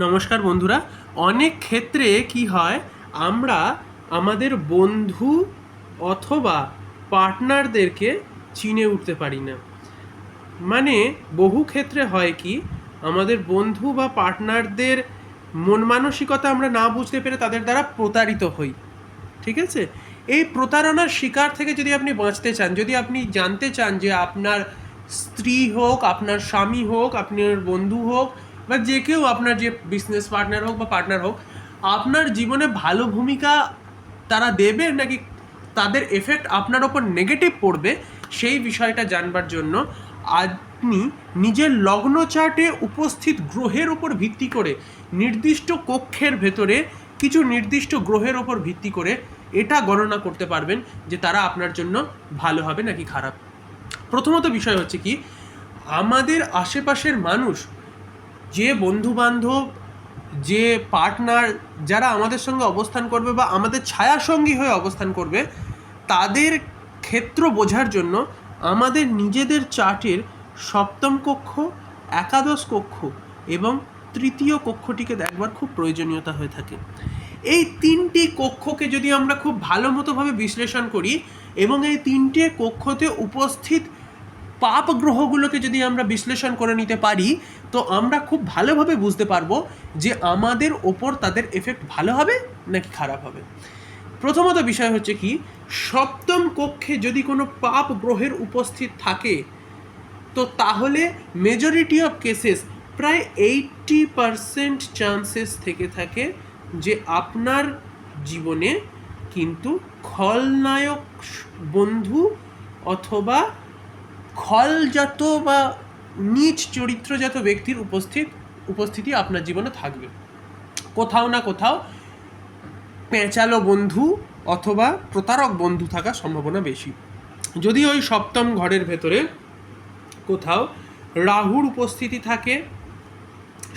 নমস্কার বন্ধুরা। অনেক ক্ষেত্রে কি হয়, আমরা আমাদের বন্ধু অথবা পার্টনারদেরকে চিনে উঠতে পারি না। মানে বহু ক্ষেত্রে হয় কি, আমাদের বন্ধু বা পার্টনারদের মন মানসিকতা আমরা না বুঝতে পেরে তাদের দ্বারা প্রতারিত হই। ঠিক আছে? এই প্রতারণার শিকার থেকে যদি আপনি বাঁচতে চান, যদি আপনি জানতে চান যে আপনার স্ত্রী হোক, আপনার স্বামী হোক, আপনার বন্ধু হোক, বা যে কেউ আপনার যে বিজনেস পার্টনার হোক বা পার্টনার হোক, আপনার জীবনে ভালো ভূমিকা তারা দেবে নাকি তাদের এফেক্ট আপনার ওপর নেগেটিভ পড়বে, সেই বিষয়টা জানবার জন্য আপনি নিজের লগ্ন চার্টে উপস্থিত গ্রহের ওপর ভিত্তি করে নির্দিষ্ট কক্ষের ভেতরে কিছু নির্দিষ্ট গ্রহের ওপর ভিত্তি করে এটা গণনা করতে পারবেন যে তারা আপনার জন্য ভালো হবে নাকি খারাপ। প্রথমত বিষয় হচ্ছে কি, আমাদের আশেপাশের মানুষ, যে বন্ধুবান্ধব, যে পার্টনার যারা আমাদের সঙ্গে অবস্থান করবে বা আমাদের ছায়াসঙ্গী হয়ে অবস্থান করবে, তাদের ক্ষেত্র বোঝার জন্য আমাদের নিজেদের চার্টের সপ্তম কক্ষ, একাদশ কক্ষ এবং তৃতীয় কক্ষটিকে দেখবার খুব প্রয়োজনীয়তা হয়ে থাকে। এই তিনটি কক্ষকে যদি আমরা খুব ভালো মতোভাবে বিশ্লেষণ করি এবং এই তিনটে কক্ষতে উপস্থিত পাপ গ্রহগুলোকে যদি আমরা বিশ্লেষণ করে নিতে পারি, তো আমরা খুব ভালোভাবে বুঝতে পারবো যে আমাদের ওপর তাদের এফেক্ট ভালো হবে নাকি খারাপ হবে। প্রথমত বিষয় হচ্ছে কি, সপ্তম কক্ষে যদি কোনো পাপ গ্রহের উপস্থিত থাকে, তো তাহলে মেজরিটি অফ কেসেস, প্রায় 80% চান্সেস থেকে থাকে যে আপনার জীবনে কিন্তু খলনায়ক বন্ধু অথবা খলজাত বা নীচ চরিত্রজাত ব্যক্তির উপস্থিতি আপনার জীবনে থাকবে। কোথাও না কোথাও পেঁচালো বন্ধু অথবা প্রতারক বন্ধু থাকার সম্ভাবনা বেশি। যদি ওই সপ্তম ঘরের ভেতরে কোথাও রাহুর উপস্থিতি থাকে,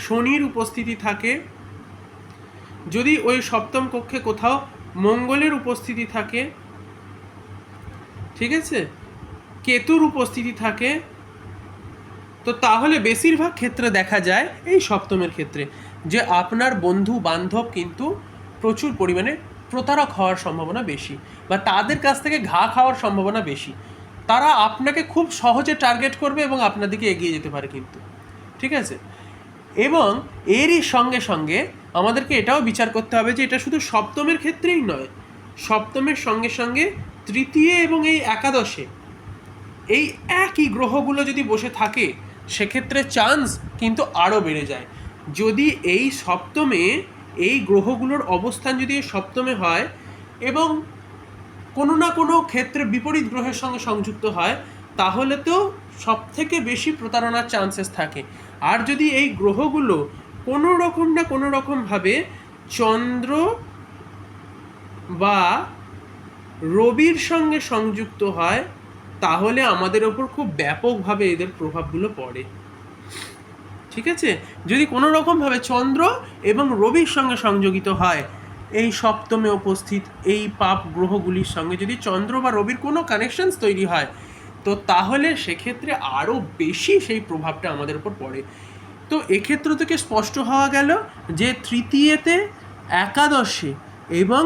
শনির উপস্থিতি থাকে, যদি ওই সপ্তম কক্ষে কোথাও মঙ্গলের উপস্থিতি থাকে, ঠিক আছে, কেতুর উপস্থিতি থাকে, তো তাহলে বেশিরভাগ ক্ষেত্রে দেখা যায় এই সপ্তমের ক্ষেত্রে যে আপনার বন্ধু বান্ধব কিন্তু প্রচুর পরিমাণে প্রতারক হওয়ার সম্ভাবনা বেশি, বা তাদের কাছ থেকে ঘা খাওয়ার সম্ভাবনা বেশি। তারা আপনাকে খুব সহজে টার্গেট করবে এবং আপনার দিকে এগিয়ে যেতে পারে কিন্তু। ঠিক আছে? এবং এরই সঙ্গে সঙ্গে আমাদেরকে এটাও বিচার করতে হবে যে এটা শুধু সপ্তমের ক্ষেত্রেই নয়, সপ্তমের সঙ্গে সঙ্গে তৃতীয় এবং এই একাদশে এই একই গ্রহগুলো যদি বসে থাকে, সেক্ষেত্রে চান্স কিন্তু আরও বেড়ে যায়। যদি এই সপ্তমে এই গ্রহগুলোর অবস্থান যদি সপ্তমে হয় এবং কোনো না কোনো ক্ষেত্রে বিপরীত গ্রহের সঙ্গে সংযুক্ত হয়, তাহলে তো সব থেকে বেশি প্রতারণার চান্সেস থাকে। আর যদি এই গ্রহগুলো কোনো রকম না কোনো রকমভাবে চন্দ্র বা রবির সঙ্গে সংযুক্ত হয়, তাহলে আমাদের ওপর খুব ব্যাপকভাবে এদের প্রভাবগুলো পড়ে। ঠিক আছে? যদি কোনো রকমভাবে চন্দ্র এবং রবির সঙ্গে সংযোগিত হয়, এই সপ্তমে উপস্থিত এই পাপ গ্রহগুলির সঙ্গে যদি চন্দ্র বা রবির কোনো কানেকশনস তৈরি হয়, তো তাহলে সেক্ষেত্রে আরও বেশি সেই প্রভাবটা আমাদের উপর পড়ে। তো এক্ষেত্র থেকে স্পষ্ট হওয়া গেল যে তৃতীয়তে, একাদশে এবং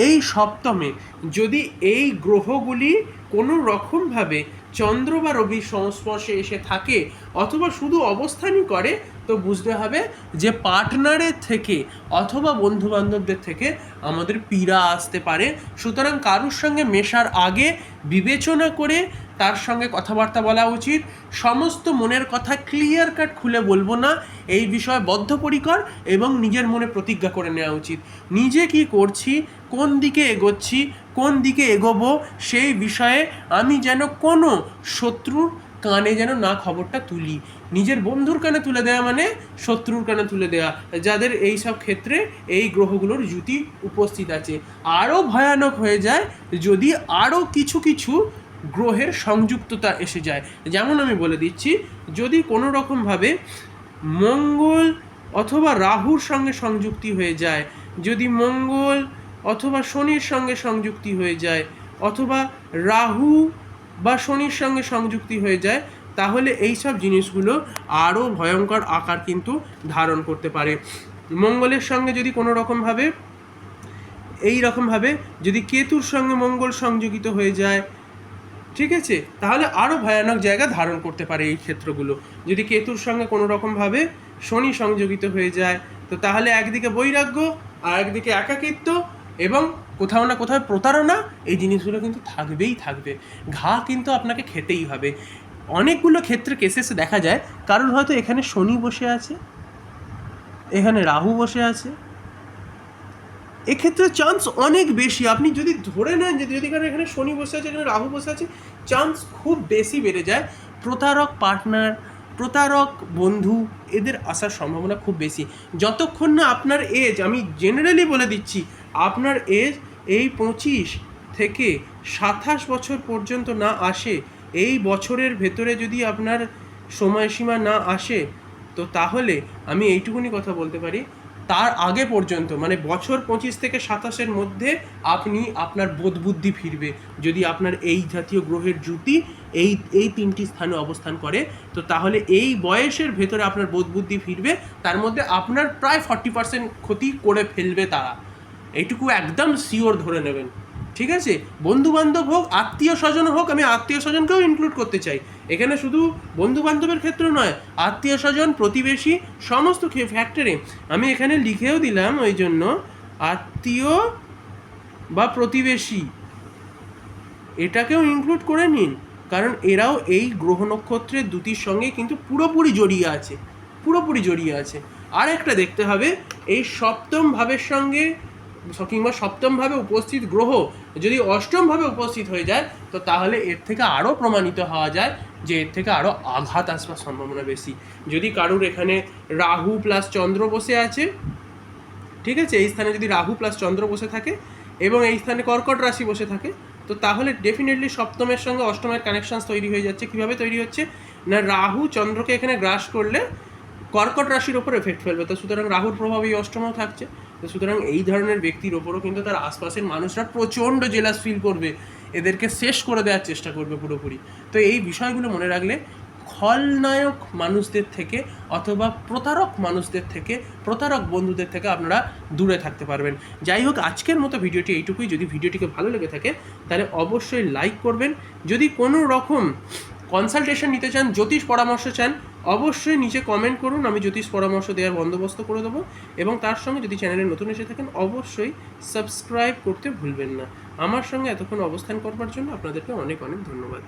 এই সপ্তমে যদি এই গ্রহগুলি কোনো রকমভাবে চন্দ্র বা রবির সংস্পর্শে এসে থাকে অথবা শুধু অবস্থানই করে, তো বুঝতে হবে যে পার্টনারের থেকে অথবা বন্ধুবান্ধবদের থেকে আমাদের পীড়া আসতে পারে। সুতরাং কারুর সঙ্গে মেশার আগে বিবেচনা করে তার সঙ্গে কথাবার্তা বলা উচিত। সমস্ত মনের কথা ক্লিয়ার কাট খুলে বলবো না, এই বিষয়ে বদ্ধপরিকর এবং নিজের মনে প্রতিজ্ঞা করে নেওয়া উচিত। নিজে কি করছি, কোন দিকে এগোচ্ছি, কোন দিকে এগোবো, সেই বিষয়ে আমি যেন কোনো শত্রুর কানে যেন না খবরটা তুলি। নিজের বন্ধুর কানে তুলে দেওয়া মানে শত্রুর কানে তুলে দেওয়া, যাদের এই সব ক্ষেত্রে এই গ্রহগুলোর জুতি উপস্থিত আছে। আরও ভয়ানক হয়ে যায় যদি আরও কিছু কিছু গ্রহের সংযুক্ততা এসে যায়। যেমন আমি বলে দিচ্ছি, যদি কোনো রকমভাবে মঙ্গল অথবা রাহুর সঙ্গে সংযুক্তি হয়ে যায়, যদি মঙ্গল অথবা শনির সঙ্গে সংযুক্তি হয়ে যায়, অথবা রাহু বা শনির সঙ্গে সংযুক্তি হয়ে যায়, তাহলে এই সব জিনিসগুলো আরও ভয়ঙ্কর আকার কিন্তু ধারণ করতে পারে। মঙ্গলের সঙ্গে যদি কোনো রকমভাবে যদি কেতুর সঙ্গে মঙ্গল সংযোগিত হয়ে যায়, ঠিক আছে, তাহলে আরও ভয়ানক জায়গা ধারণ করতে পারে এই ক্ষেত্রগুলো। যদি কেতুর সঙ্গে কোনো রকমভাবে শনি সংযোগিত হয়ে যায়, তো তাহলে একদিকে বৈরাগ্য আর একদিকে একাকিত্ব এবং কোথাও না কোথাও প্রতারণা, এই জিনিসগুলো কিন্তু থাকবেই থাকবে। ঘা কিন্তু আপনাকে খেতেই হবে। অনেকগুলো ক্ষেত্রে কেসেসে দেখা যায় কারণ হয়তো এখানে শনি বসে আছে, এখানে রাহু বসে আছে, এক্ষেত্রে চান্স অনেক বেশি। আপনি যদি ধরে নেন যে যদি এখানে শনি বসে আছে, এখানে রাহু বসে আছে, চান্স খুব বেশি বেড়ে যায় প্রতারক পার্টনার, প্রতারক বন্ধু এদের আসার সম্ভাবনা খুব বেশি। যতক্ষণ না আপনার এজ, আমি জেনারেলি বলে দিচ্ছি, আপনার এজ এই 25 থেকে 27 বছর পর্যন্ত না আসে, এই বছরের ভেতরে যদি আপনার সময়সীমা না আসে, তো তাহলে আমি এইটুকুনি কথা বলতে পারি, তার আগে পর্যন্ত মানে বছর 25 থেকে 27-এর মধ্যে আপনি আপনার বোধবুদ্ধি ফিরবে। যদি আপনার এই জাতীয় গ্রহের জ্যোতি এই 3টি স্থানে অবস্থান করে, তো তাহলে এই বয়সের ভেতরে আপনার বোধবুদ্ধি ফিরবে। তার মধ্যে আপনার প্রায় 40% ক্ষতি করে ফেলবে তারা, এইটুকু একদম শিওর ধরে নেবেন। ঠিক আছে, বন্ধু বান্ধব হোক, আত্মীয় স্বজন হোক, আমি আত্মীয় স্বজনকেও ইনক্লুড করতে চাই এখানে, শুধু বন্ধু বান্ধবের ক্ষেত্রে নয়, আত্মীয় স্বজন, প্রতিবেশী, সমস্ত ফ্যাক্টরে আমি এখানে লিখেও দিলাম। ওই জন্য আত্মীয় বা প্রতিবেশী এটাকেও ইনক্লুড করে নিন, কারণ এরাও এই গ্রহ নক্ষত্রের দুটির সঙ্গে কিন্তু পুরোপুরি জড়িয়ে আছে। আর একটা দেখতে হবে, এই সপ্তম ভাবের সঙ্গে কিংবা সপ্তমভাবে উপস্থিত গ্রহ যদি অষ্টমভাবে উপস্থিত হয়ে যায়, তো তাহলে এর থেকে আরও প্রমাণিত হওয়া যায় যে এর থেকে আরও আঘাত আসবার সম্ভাবনা বেশি। যদি কারুর এখানে রাহু প্লাস চন্দ্র বসে আছে, ঠিক আছে, এই স্থানে যদি রাহু প্লাস চন্দ্র বসে থাকে এবং এই স্থানে কর্কট রাশি বসে থাকে, তো তাহলে ডেফিনেটলি সপ্তমের সঙ্গে অষ্টমের কানেকশানস তৈরি হয়ে যাচ্ছে। কীভাবে তৈরি হচ্ছে না, রাহু চন্দ্রকে এখানে গ্রাস করলে কর্কট রাশির ওপর এফেক্ট ফেলবে, তো সুতরাং রাহুর প্রভাব এই অষ্টমেও থাকছে। তো সুতরাং এই ধরনের ব্যক্তির ওপরও কিন্তু তার আশপাশের মানুষরা প্রচণ্ড জেলাস ফিল করবে, এদেরকে শেষ করে দেওয়ার চেষ্টা করবে পুরোপুরি। তো এই বিষয়গুলো মনে রাখলে খলনায়ক মানুষদের থেকে অথবা প্রতারক মানুষদের থেকে, প্রতারক বন্ধুদের থেকে আপনারা দূরে থাকতে পারবেন। যাই হোক, আজকের মতো ভিডিওটি এইটুকুই। যদি ভিডিওটিকে ভালো লেগে থাকে তাহলে অবশ্যই লাইক করবেন। যদি কোনো রকম কনসালটেশন নিতে চান, জ্যোতিষ পরামর্শ চান, অবশ্যই নিচে কমেন্ট করুন, আমি জ্যোতিষ পরামর্শ দেওয়ার বন্দোবস্ত করে দেবো। এবং তার সঙ্গে যদি চ্যানেলে নতুন এসে থাকেন অবশ্যই সাবস্ক্রাইব করতে ভুলবেন না। আমার সঙ্গে এতক্ষণ অবস্থান করবার জন্য আপনাদেরকে অনেক অনেক ধন্যবাদ।